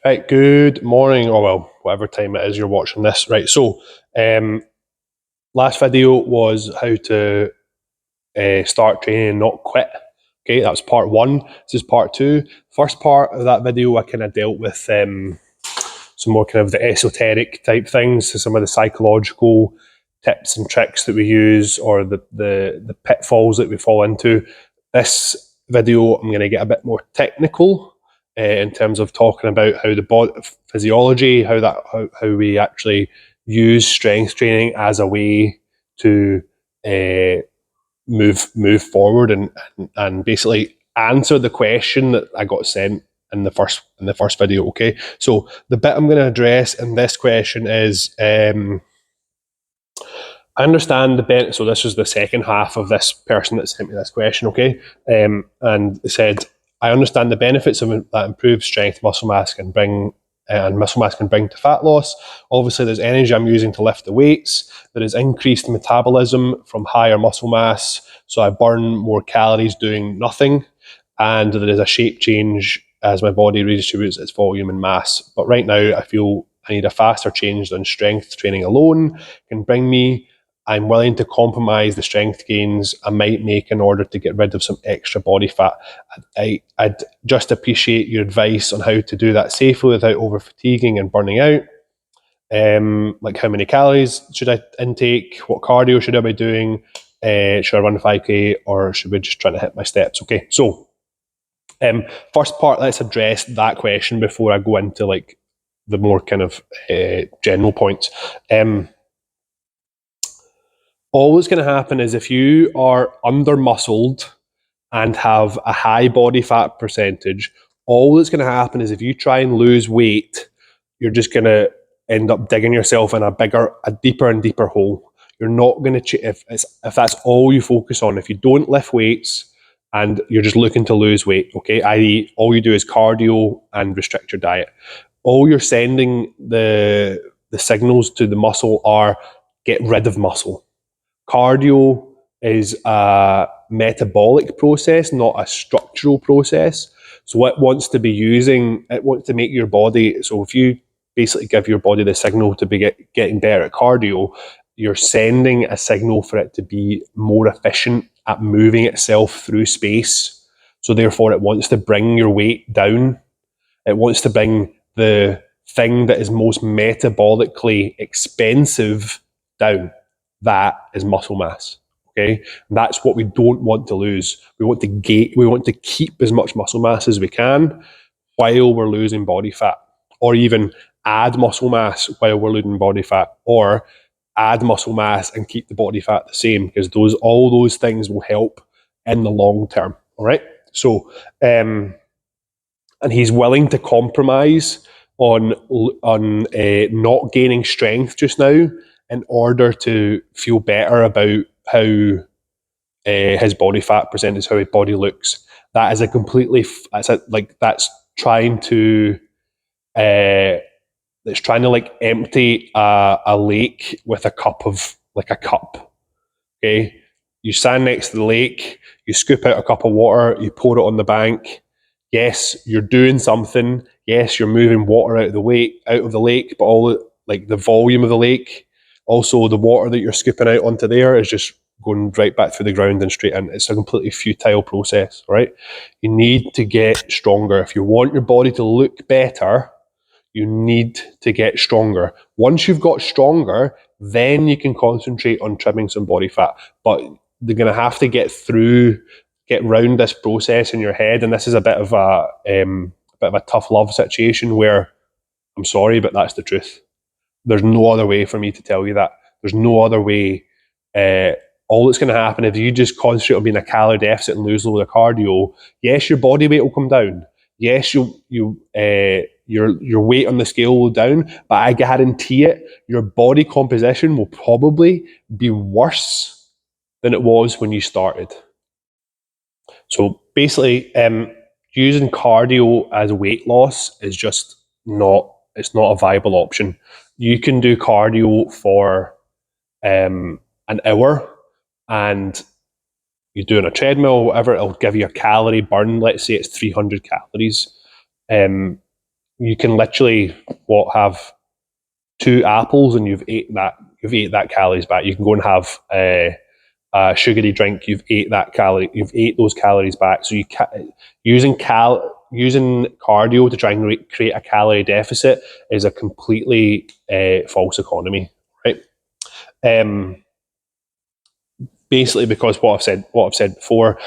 Right, good morning, or well, whatever time it is you're watching this. Right, so last video was how to start training and not quit. Okay, that was part one. This is part two. First part of that video, I kind of dealt with some more kind of the esoteric type things, so some of the psychological tips and tricks that we use, or the pitfalls that we fall into. This video, I'm going to get a bit more technical in terms of talking about how the body physiology, how we actually use strength training as a way to move forward and basically answer the question that I got sent in the first video. Okay, so the bit I'm going to address in this question is I understand the benefit. So this was the second half of this person that sent me this question. Okay, and it said, I understand the benefits of that improved strength, muscle mass can bring. And muscle mass can bring to fat loss. Obviously, there's energy I'm using to lift the weights. There is increased metabolism from higher muscle mass, so I burn more calories doing nothing. And there is a shape change as my body redistributes its volume and mass. But right now, I feel I need a faster change than strength training alone can bring me. I'm willing to compromise the strength gains I might make in order to get rid of some extra body fat. I'd just appreciate your advice on how to do that safely without over fatiguing and burning out. Like how many calories should I intake? What cardio should I be doing? Should I run 5K or should we just try to hit my steps? Okay, so first part, let's address that question before I go into like the more kind of general points. All that's going to happen is if you are under muscled and have a high body fat percentage, all that's going to happen is if you try and lose weight, you're just going to end up digging yourself in a deeper and deeper hole. You're not going to if that's all you focus on. If you don't lift weights and you're just looking to lose weight, okay, i.e., all you do is cardio and restrict your diet, all you're sending the signals to the muscle are get rid of muscle. Cardio is a metabolic process, not a structural process. So it wants to make your body, so if you basically give your body the signal to be getting better at cardio, you're sending a signal for it to be more efficient at moving itself through space. So therefore it wants to bring your weight down. It wants to bring the thing that is most metabolically expensive down. That is muscle mass. Okay, and that's what we don't want to lose. We want to keep as much muscle mass as we can while we're losing body fat, or even add muscle mass while we're losing body fat, or add muscle mass and keep the body fat the same, because all those things will help in the long term. All right. So, and he's willing to compromise on not gaining strength just now in order to feel better about how his body fat percentage, how his body looks. That is that's trying to like empty a lake with a cup. Okay, you stand next to the lake, you scoop out a cup of water, you pour it on the bank. Yes, you're doing something. Yes, you're moving water out of the lake, but all the volume of the lake, also the water that you're scooping out onto there is just going right back through the ground and straight in. It's a completely futile process, right? You need to get stronger. If you want your body to look better, you need to get stronger. Once you've got stronger, then you can concentrate on trimming some body fat. But they're going to have to get round this process in your head, and this is a bit of a tough love situation where I'm sorry, but that's the truth. There's no other way for me to tell you that. There's no other way. All that's going to happen if you just concentrate on being a calorie deficit and lose a load of cardio, yes, your body weight will come down. Yes, your weight on the scale will down, but I guarantee it, your body composition will probably be worse than it was when you started. So basically, using cardio as weight loss is just not a viable option. You can do cardio for an hour and you do on a treadmill or whatever, it'll give you a calorie burn. Let's say it's 300 calories. you can literally have 2 apples and you've ate that calories back. You can go and have a sugary drink. You've ate those calories back. So using cardio to try and create a calorie deficit is a completely false economy, right? Basically, because what I've said before,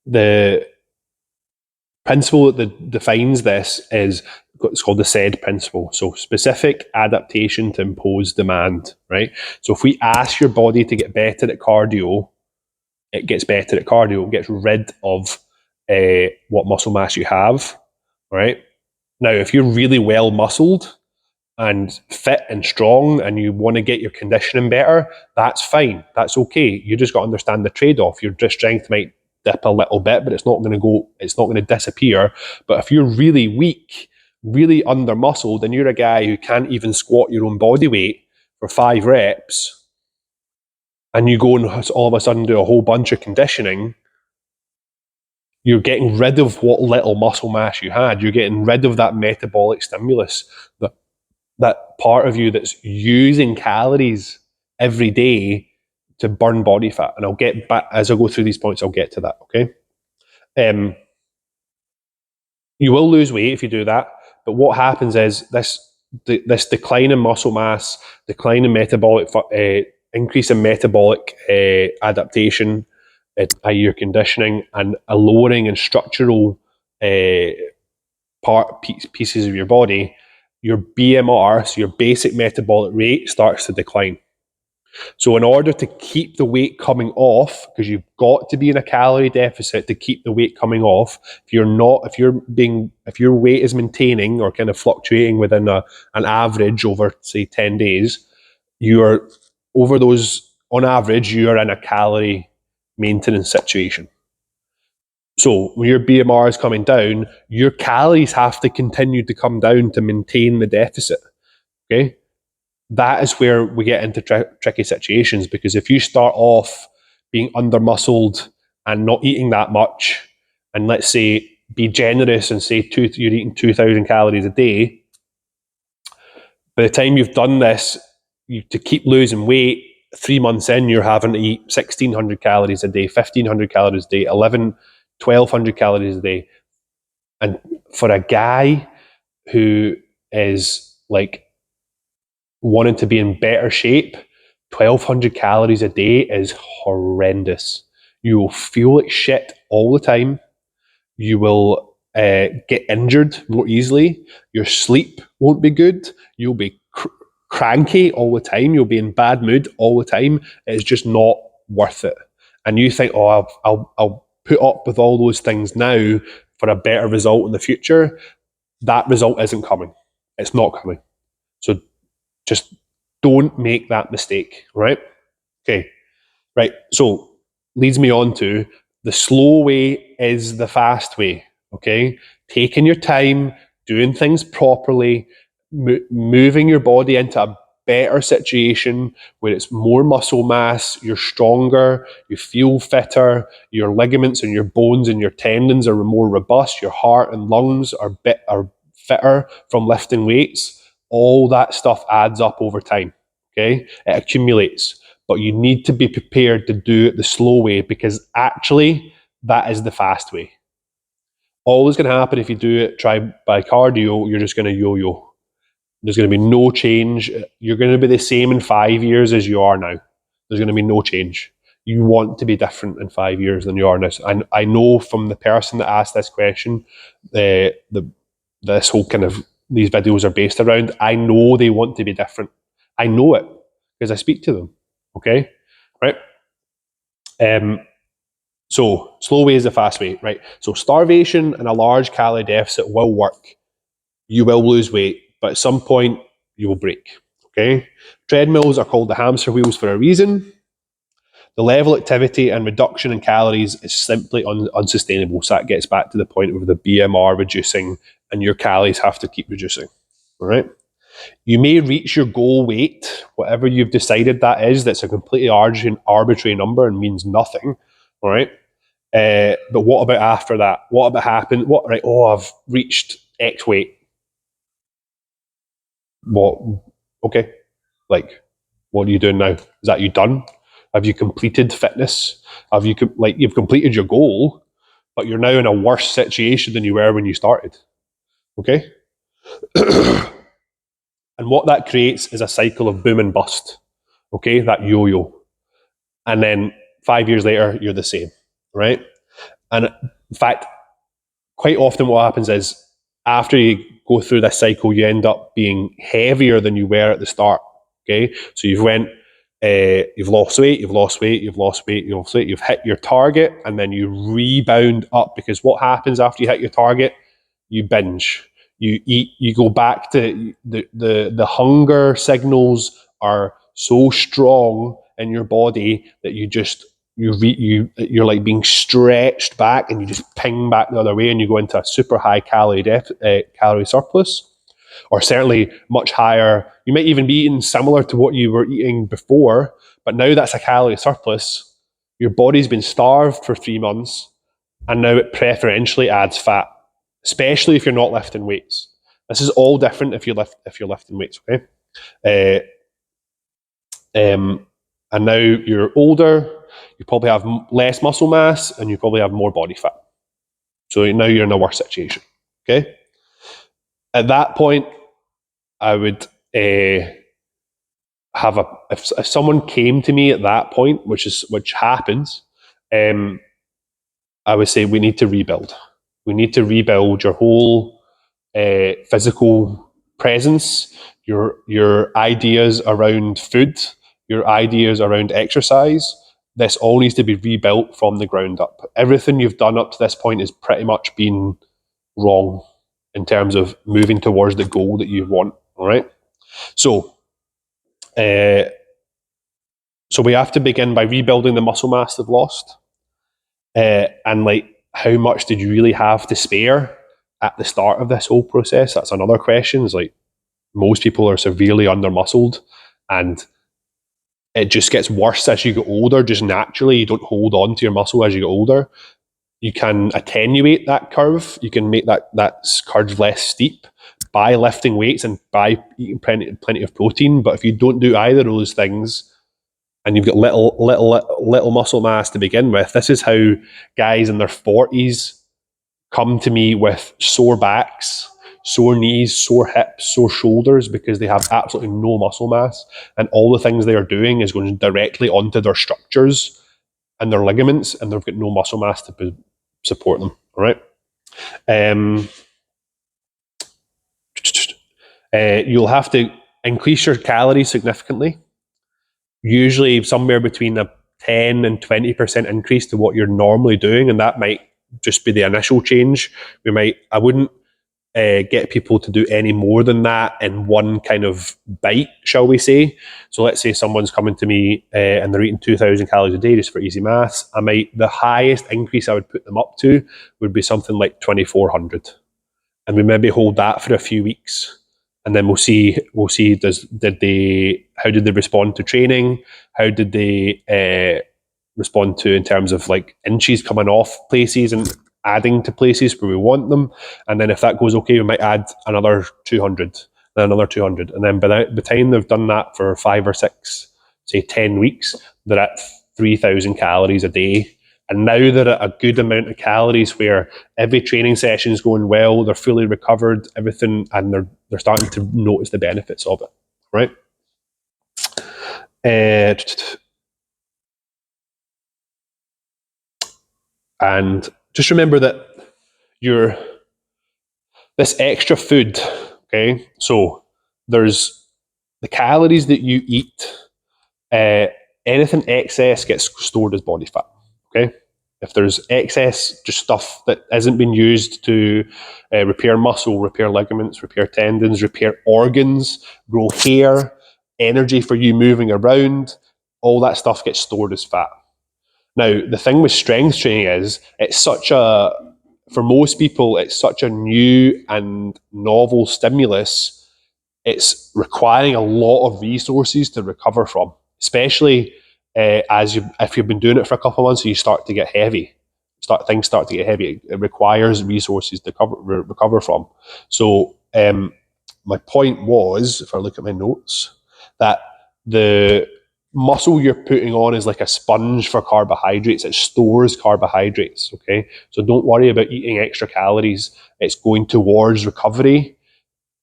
the principle that defines this is it's called the SAID principle. So specific adaptation to impose demand, right? So if we ask your body to get better at cardio, it gets better at cardio. It gets rid of what muscle mass you have, right? Now, if you're really well muscled and fit and strong and you want to get your conditioning better, that's fine. That's okay. You just got to understand the trade-off. Your strength might dip a little bit, but it's not going to disappear. But if you're really weak, really under muscled, and you're a guy who can't even squat your own body weight for 5 reps, and you go and all of a sudden do a whole bunch of conditioning, you're getting rid of what little muscle mass you had. You're getting rid of that metabolic stimulus, that part of you that's using calories every day to burn body fat. And I'll get back as I go through these points. I'll get to that. Okay. You will lose weight if you do that, but what happens is this decline in muscle mass, decline in metabolic, increase in metabolic adaptation, your conditioning, and a lowering in structural pieces of your body. Your BMR, so your basic metabolic rate, starts to decline. So in order to keep the weight coming off, because you've got to be in a calorie deficit to keep the weight coming off. If your weight is maintaining or kind of fluctuating within an average over, say, 10 days, on average, you are in a calorie maintenance situation. So when your BMR is coming down, your calories have to continue to come down to maintain the deficit. Okay. That is where we get into tricky situations, because if you start off being under muscled and not eating that much, and let's say be generous and say you're eating 2,000 calories a day, by the time you've done this, to keep losing weight, 3 months in, you're having to eat 1,600 calories a day, 1,500 calories a day, 1,200 calories a day. And for a guy who is like wanting to be in better shape, 1,200 calories a day is horrendous. You will feel like shit all the time. You will get injured more easily. Your sleep won't be good. You'll be cranky all the time. You'll be in bad mood all the time. It's just not worth it. And you think, oh, I'll put up with all those things now for a better result in the future. That result isn't coming. It's not coming. So just don't make that mistake, right? Okay, right. So leads me on to the slow way is the fast way. Okay, taking your time, doing things properly, moving your body into a better situation where it's more muscle mass, you're stronger, you feel fitter, your ligaments and your bones and your tendons are more robust, your heart and lungs are fitter from lifting weights. All that stuff adds up over time. Okay, it accumulates, but you need to be prepared to do it the slow way, because actually that is the fast way. All that's going to happen if you do it by cardio, you're just going to yo-yo. There's going to be no change. You're going to be the same in 5 years as you are now. There's going to be no change. You want to be different in 5 years than you are now. And I know from the person that asked this question, this whole kind of these videos are based around, I know they want to be different. I know it because I speak to them. Okay, right? So slow way is the fast way, right? So starvation and a large calorie deficit will work. You will lose weight, but at some point you will break. Okay, treadmills are called the hamster wheels for a reason. The level of activity and reduction in calories is simply unsustainable. So that gets back to the point of the BMR reducing and your calories have to keep reducing. All right. You may reach your goal weight, whatever you've decided that is. That's a completely arbitrary number and means nothing. All right. But what about after that? What about happen? What, right? Oh, I've reached X weight. What? Okay. Like, what are you doing now? Is that you done? Have you completed fitness? Have you you've completed your goal, but you're now in a worse situation than you were when you started? Okay. And what that creates is a cycle of boom and bust. Okay, that yo-yo. And then 5 years later, you're the same, right? And in fact, quite often what happens is after you go through this cycle, you end up being heavier than you were at the start. Okay, so you've lost weight, you've lost weight, you've lost weight, you've lost weight, you've hit your target, and then you rebound up, because what happens after you hit your target? You binge, you eat, you go back to the hunger signals are so strong in your body that you're like being stretched back, and you just ping back the other way, and you go into a super high calorie surplus, or certainly much higher. You might even be eating similar to what you were eating before, but now that's a calorie surplus. Your body's been starved for 3 months, and now it preferentially adds fat, especially if you're not lifting weights. This is all different if you're lifting weights. Okay, and now you're older. You probably have less muscle mass, and you probably have more body fat. So now you're in a worse situation. Okay, at that point, I would have if someone came to me at that point, which happens, I would say we need to rebuild. We need to rebuild your whole physical presence, your ideas around food, your ideas around exercise. This all needs to be rebuilt from the ground up. Everything you've done up to this point has pretty much been wrong in terms of moving towards the goal that you want. All right. So we have to begin by rebuilding the muscle mass they've lost. And like, how much did you really have to spare at the start of this whole process? That's another question. Is like, most people are severely under muscled, and it just gets worse as you get older. Just naturally, you don't hold on to your muscle as you get older. You can attenuate that curve. You can make that curve less steep by lifting weights and by eating plenty of protein. But if you don't do either of those things, and you've got little muscle mass to begin with, this is how guys in their 40s come to me with sore backs, sore knees, sore hips, sore shoulders, because they have absolutely no muscle mass, and all the things they are doing is going directly onto their structures and their ligaments, and they've got no muscle mass to support them. All right. You'll have to increase your calories significantly, usually somewhere between a 10 and 20% increase to what you're normally doing, and that might just be the initial change. I wouldn't get people to do any more than that in one kind of bite, shall we say. So let's say someone's coming to me and they're eating 2,000 calories a day, just for easy maths. The highest increase I would put them up to would be something like 2,400, and we maybe hold that for a few weeks, and then we'll see how did they respond to training, how did they respond to, in terms of like inches coming off places and adding to places where we want them. And then if that goes okay, we might add another 200, then another 200. And then by the time they've done that for 5 or 6, say 10 weeks, they're at 3,000 calories a day. And now they're at a good amount of calories where every training session is going well, they're fully recovered, everything, and they're starting to notice the benefits of it, right? And just remember that this extra food, okay? So there's the calories that you eat. Anything excess gets stored as body fat, okay? If there's excess, just stuff that isn't being used to repair muscle, repair ligaments, repair tendons, repair organs, grow hair, energy for you moving around, all that stuff gets stored as fat. Now, the thing with strength training is for most people, it's such a new and novel stimulus. It's requiring a lot of resources to recover from, especially if you've been doing it for a couple of months and you start to get heavy. things start to get heavy, it requires resources to recover from. So my point was, if I look at my notes, that the muscle you're putting on is like a sponge for carbohydrates. It stores carbohydrates, okay? So don't worry about eating extra calories. It's going towards recovery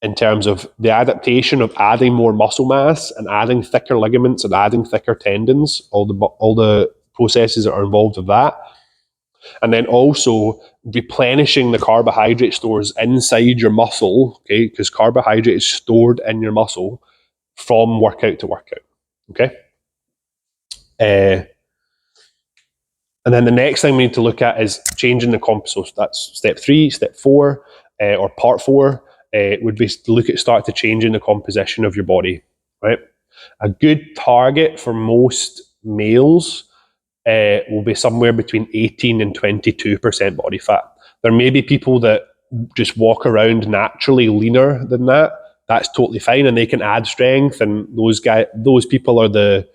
in terms of the adaptation of adding more muscle mass and adding thicker ligaments and adding thicker tendons, all the processes that are involved with that. And then also replenishing the carbohydrate stores inside your muscle, okay? Because carbohydrate is stored in your muscle from workout to workout, okay? And then the next thing we need to look at is changing the composition. So that's step 3, step 4, or part 4 would be to start to changing the composition of your body, right? A good target for most males will be somewhere between 18 and 22% body fat. There may be people that just walk around naturally leaner than that. That's totally fine, and they can add strength. And those people are the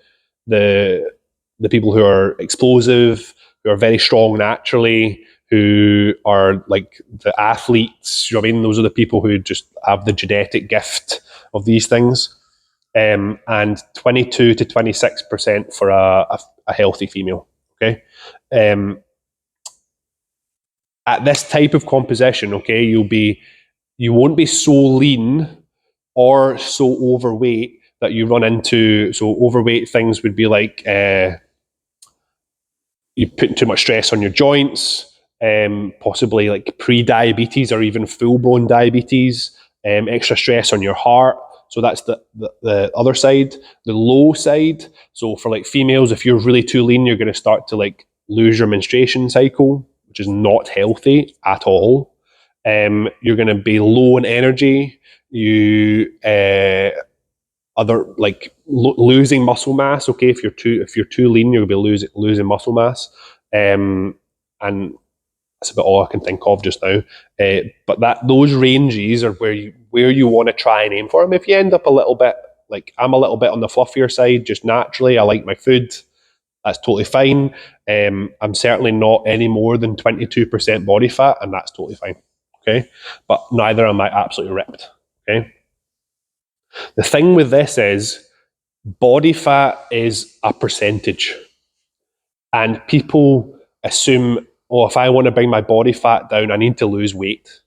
people who are explosive, who are very strong naturally, who are like the athletes. You know what I mean? Those are the people who just have the genetic gift of these things. And 22 to 26% for a healthy female. Okay. At this type of composition, okay, you won't be so lean or so overweight that you run into. So overweight things would be like you putting too much stress on your joints, possibly like pre-diabetes or even full-blown diabetes, extra stress on your heart. So that's the other side, the low side. So for like females, if you're really too lean, you're going to start to like lose your menstruation cycle, which is not healthy at all. You're going to be low in energy. Losing muscle mass. Okay, if you're too lean, you'll be losing muscle mass, and that's about all I can think of just now. But those ranges are where you want to try and aim for them. If you end up a little bit, like I'm a little bit on the fluffier side, just naturally, I like my food. That's totally fine. I'm certainly not any more than 22% body fat, and that's totally fine. Okay, but neither am I absolutely ripped. Okay. The thing with this is body fat is a percentage, and people assume, oh, if I want to bring my body fat down, I need to lose weight.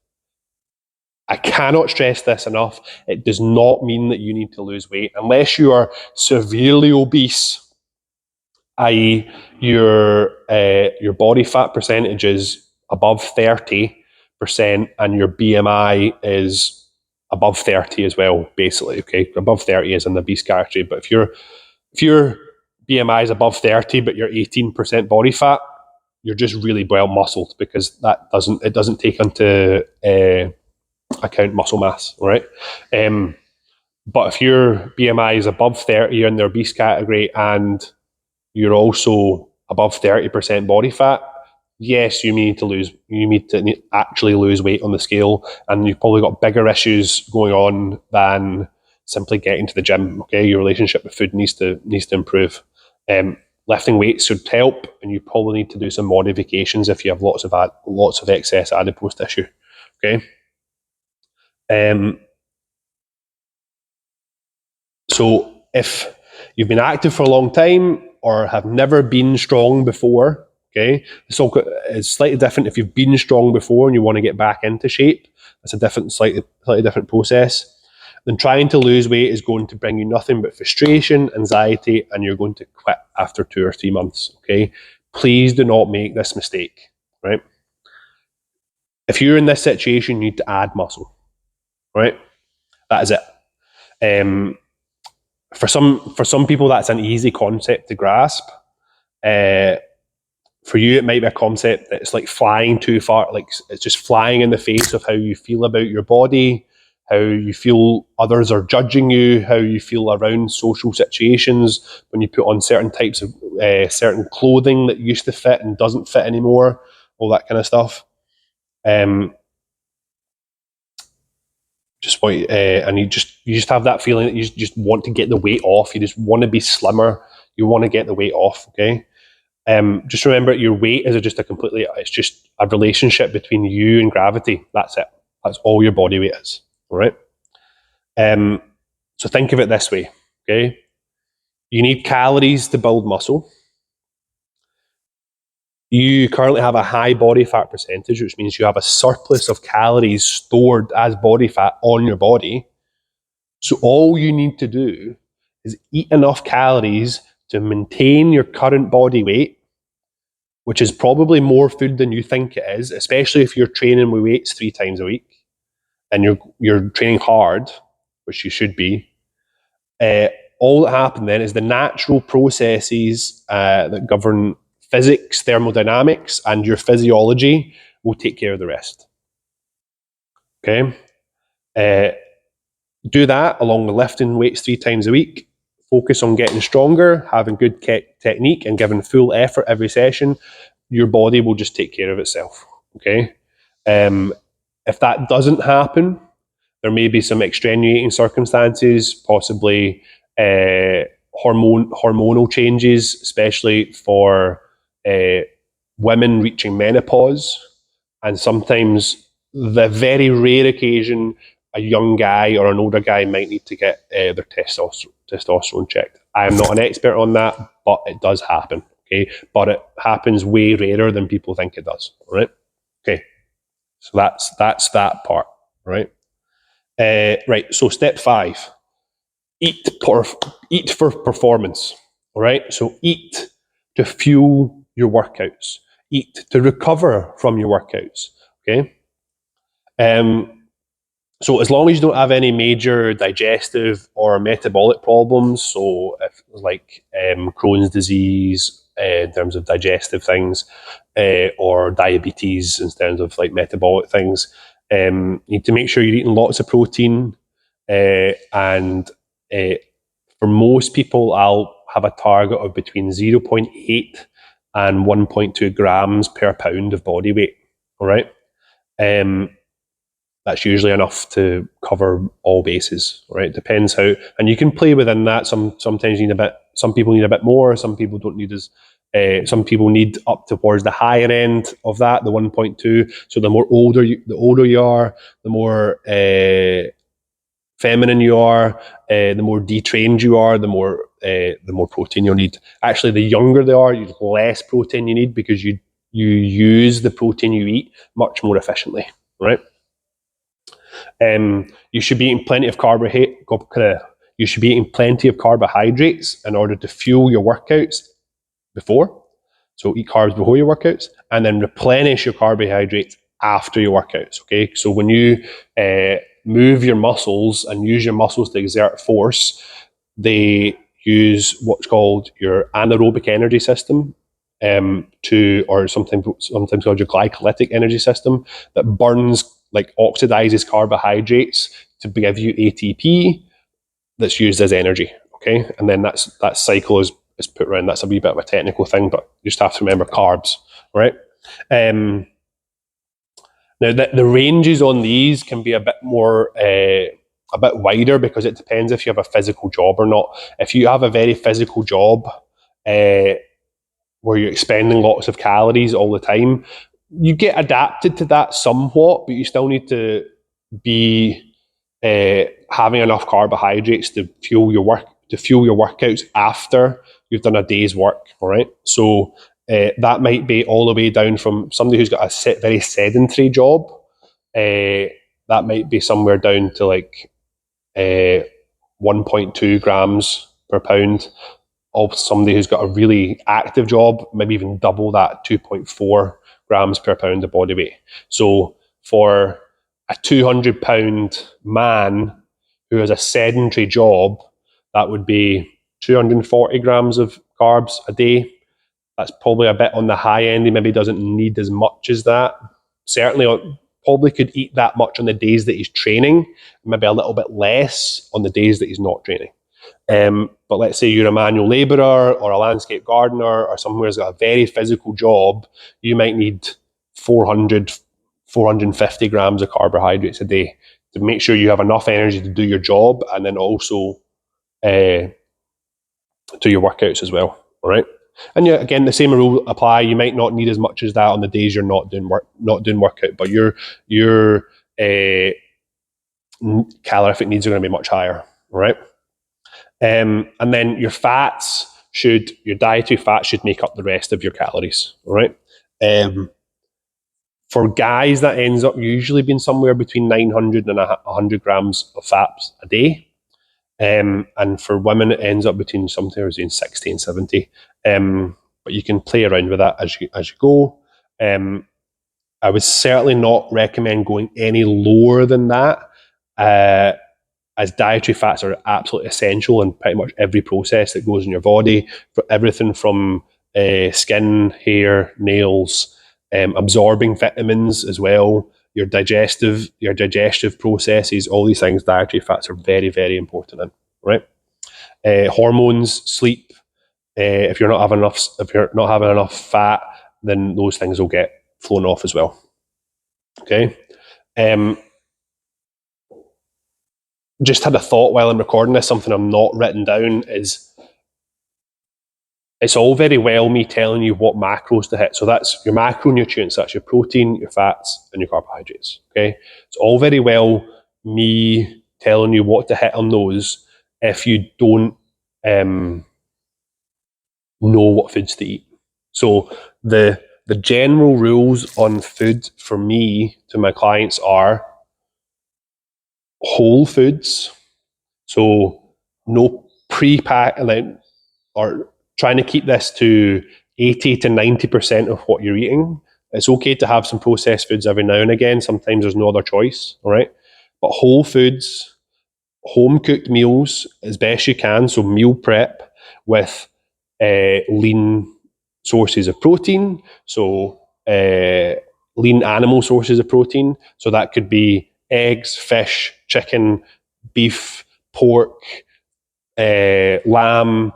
I cannot stress this enough. It does not mean that you need to lose weight unless you are severely obese, i.e., your body fat percentage is above 30% and your BMI is above 30 as well, basically. Okay, above 30 is in the obese category. But if your BMI is above 30 but you're 18% body fat, you're just really well muscled, because it doesn't take into account muscle mass, right? But if your BMI is above 30, you're in the obese category, and you're also above 30% body fat, yes, you need to actually lose weight on the scale, and you've probably got bigger issues going on than simply getting to the gym. Okay, your relationship with food needs to improve. Lifting weights should help, and you probably need to do some modifications if you have lots of excess adipose tissue. Okay. So if you've been active for a long time or have never been strong before, okay, it's slightly different if you've been strong before and you want to get back into shape. That's a slightly different process. Then trying to lose weight is going to bring you nothing but frustration, anxiety, and you're going to quit after 2 or 3 months. Okay, please do not make this mistake. Right? If you're in this situation, you need to add muscle. Right? That is it. For some people, that's an easy concept to grasp. For you, it might be a concept that's like flying too far, like it's just flying in the face of how you feel about your body, how you feel others are judging you, how you feel around social situations when you put on certain types of certain clothing that used to fit and doesn't fit anymore, all that kind of stuff. And you just have that feeling that you just want to get the weight off. You just want to be slimmer. You want to get the weight off. Okay. Just remember, your weight is it's just a relationship between you and gravity. That's it. That's all your body weight is. All right. So think of it this way. Okay. You need calories to build muscle. You currently have a high body fat percentage, which means you have a surplus of calories stored as body fat on your body. So all you need to do is eat enough calories to maintain your current body weight, which is probably more food than you think it is, especially if you're training with weights 3 times a week and you're training hard, which you should be. All that happens then is the natural processes that govern physics, thermodynamics, and your physiology will take care of the rest. Okay? Do that along with lifting weights 3 times a week. Focus on getting stronger, having good technique, and giving full effort every session. Your body will just take care of itself. Okay? If that doesn't happen, there may be some extenuating circumstances, possibly hormonal changes, especially for women reaching menopause, and sometimes the very rare occasion a young guy or an older guy might need to get their testosterone checked. I am not an expert on that, but it does happen. Okay, but it happens way rarer than people think it does. All right. Okay, so that's that part. Right. Right. So step 5: eat for performance. All right. So eat to fuel your workouts. Eat to recover from your workouts. Okay. So as long as you don't have any major digestive or metabolic problems, so if like Crohn's disease in terms of digestive things, or diabetes in terms of like metabolic things, you need to make sure you're eating lots of protein. And for most people, I'll have a target of between 0.8 and 1.2 grams per pound of body weight. All right. That's usually enough to cover all bases, right? Depends how, and you can play within that. Sometimes you need a bit. Some people need a bit more. Some people don't need as. Some people need up towards the higher end of that, the 1.2. So the older you are, the more feminine you are, the more detrained you are, the more protein you'll need. Actually, the younger they are, the less protein you need because you use the protein you eat much more efficiently, right? You should be eating plenty of You should be eating plenty of carbohydrates in order to fuel your workouts before. So eat carbs before your workouts, and then replenish your carbohydrates after your workouts. Okay, so when you move your muscles and use your muscles to exert force, they use what's called your anaerobic energy system, or sometimes called your glycolytic energy system, that burns, like oxidizes carbohydrates to give you ATP that's used as energy. Okay, and then that cycle is put around. That's a wee bit of a technical thing, but you just have to remember carbs, right? Now the ranges on these can be a bit more. A bit wider because it depends if you have a physical job or not. If you have a very physical job where you're expending lots of calories all the time, you get adapted to that somewhat, but you still need to be having enough carbohydrates to fuel your workouts after you've done a day's work. All right, so that might be all the way down from somebody who's got a very sedentary job. That might be somewhere down to like 1.2 grams per pound. Of somebody who's got a really active job, maybe even double that, 2.4 grams per pound of body weight. So for a 200-pound man who has a sedentary job, that would be 240 grams of carbs a day. That's probably a bit on the high end. He maybe doesn't need as much as that. Certainly probably could eat that much on the days that he's training, maybe a little bit less on the days that he's not training. But let's say you're a manual labourer or a landscape gardener or someone who's got a very physical job, you might need 450 grams of carbohydrates a day to make sure you have enough energy to do your job and then also do your workouts as well. All right. And yeah, again, the same rule apply. You might not need as much as that on the days you're not doing workout, but your calorific needs are going to be much higher, right? And then your dietary fats should make up the rest of your calories, right? For guys, that ends up usually being somewhere between 900 and 100 grams of fats a day. And for women, it ends up between somewhere between 60 and 70. But you can play around with that as you go. I would certainly not recommend going any lower than that, as dietary fats are absolutely essential in pretty much every process that goes in your body, for everything from skin, hair, nails, absorbing vitamins as well, your digestive processes, all these things. Dietary fats are very, very important in, right? Hormones, sleep. If you're not having enough fat, then those things will get flown off as well. Okay. Just had a thought while I'm recording this, something I'm not written down, is it's all very well me telling you what macros to hit. So that's your macronutrients, that's your protein, your fats, and your carbohydrates. Okay. It's all very well me telling you what to hit on those if you don't know what foods to eat. So the general rules on food for me to my clients are whole foods. So no pre-pack, or trying to keep this to 80 to 90% of what you're eating. It's okay to have some processed foods every now and again. Sometimes there's no other choice, all right? But whole foods, home cooked meals as best you can. So meal prep with lean sources of protein. So lean animal sources of protein. So that could be eggs, fish, chicken, beef, pork, lamb,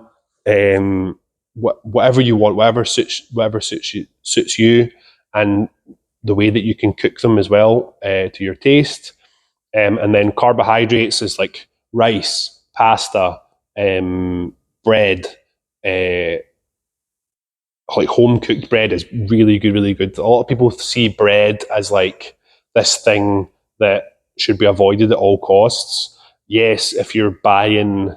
whatever you want, whatever suits you, and the way that you can cook them as well to your taste. And then carbohydrates is like rice, pasta, bread. Like home cooked bread is really good, really good. A lot of people see bread as like this thing that should be avoided at all costs. Yes, if you're buying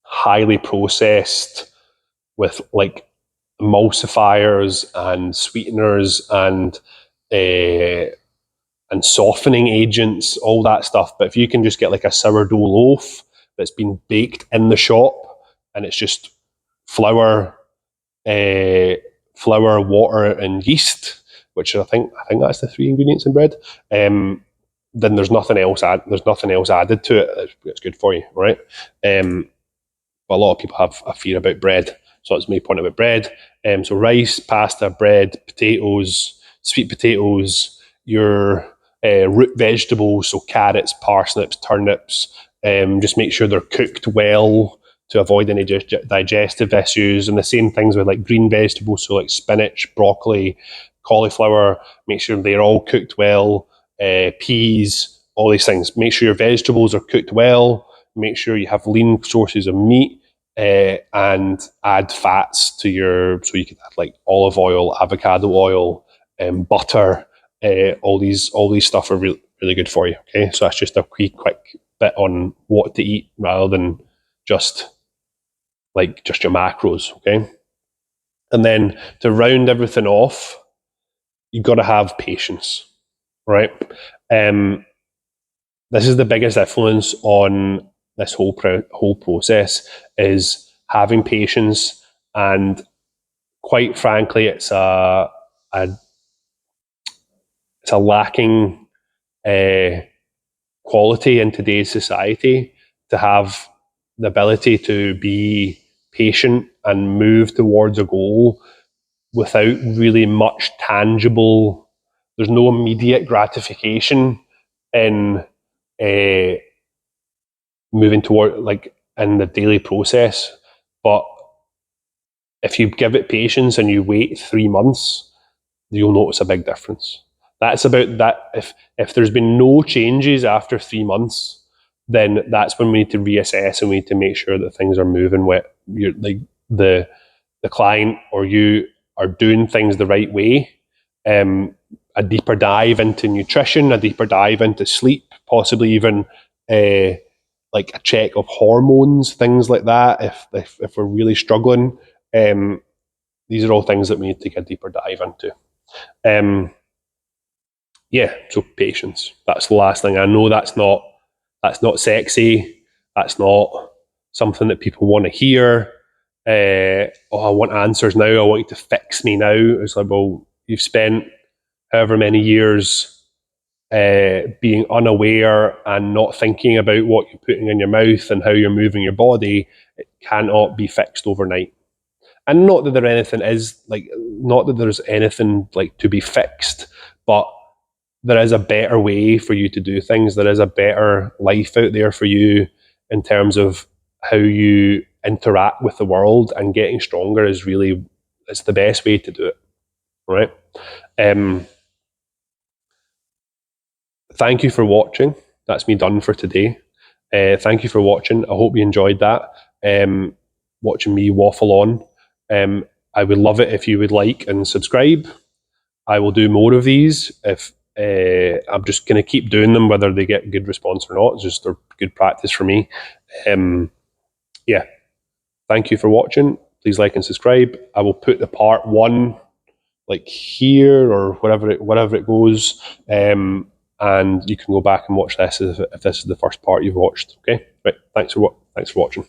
highly processed with like emulsifiers and sweeteners and softening agents, all that stuff. But if you can just get like a sourdough loaf that's been baked in the shop and it's just flour, water, and yeast, which I think that's the 3 ingredients in bread. Then there's nothing else added to it that's good for you, right? But a lot of people have a fear about bread, so that's my point about bread. So rice, pasta, bread, potatoes, sweet potatoes, your root vegetables, so carrots, parsnips, turnips. Just make sure they're cooked well to avoid any digestive issues. And the same things with like green vegetables, so like spinach, broccoli, cauliflower. Make sure they're all cooked well. Peas, all these things. Make sure your vegetables are cooked well. Make sure you have lean sources of meat, and add fats to so you can add like olive oil, avocado oil, butter. All these stuff are really, really good for you. Okay, so that's just a quick bit on what to eat rather than just your macros. Okay, and then to round everything off, you've got to have patience, right? This is the biggest influence on this whole process, is having patience. And quite frankly, it's a lacking quality in today's society to have the ability to be patient and move towards a goal without really much tangible. There's no immediate gratification in moving toward in the daily process. But if you give it patience and you wait 3 months, you'll notice a big difference. That's about that. If there's been no changes after 3 months, then that's when we need to reassess and we need to make sure that things are moving. the client or you are doing things the right way, a deeper dive into nutrition, a deeper dive into sleep, possibly even like a check of hormones, things like that. If we're really struggling, these are all things that we need to take a deeper dive into. Yeah, so patience. That's the last thing. I know that's not sexy. That's not something that people want to hear. Oh, I want answers now. I want you to fix me now. It's like, well, you've spent however many years being unaware and not thinking about what you're putting in your mouth and how you're moving your body. It cannot be fixed overnight. And not that there's anything like to be fixed, but there is a better way for you to do things. There is a better life out there for you in terms of how you interact with the world, and getting stronger is it's the best way to do it. Right? Thank you for watching. That's me done for today. Thank you for watching. I hope you enjoyed that. Watching me waffle on. I would love it if you would like and subscribe. I will do more of these. If I'm just going to keep doing them, whether they get good response or not. It's just they're good practice for me. Yeah. Thank you for watching. Please like and subscribe. I will put the part 1 like here or wherever it goes. And you can go back and watch this if this is the first part you've watched. Okay, right. Thanks for watching.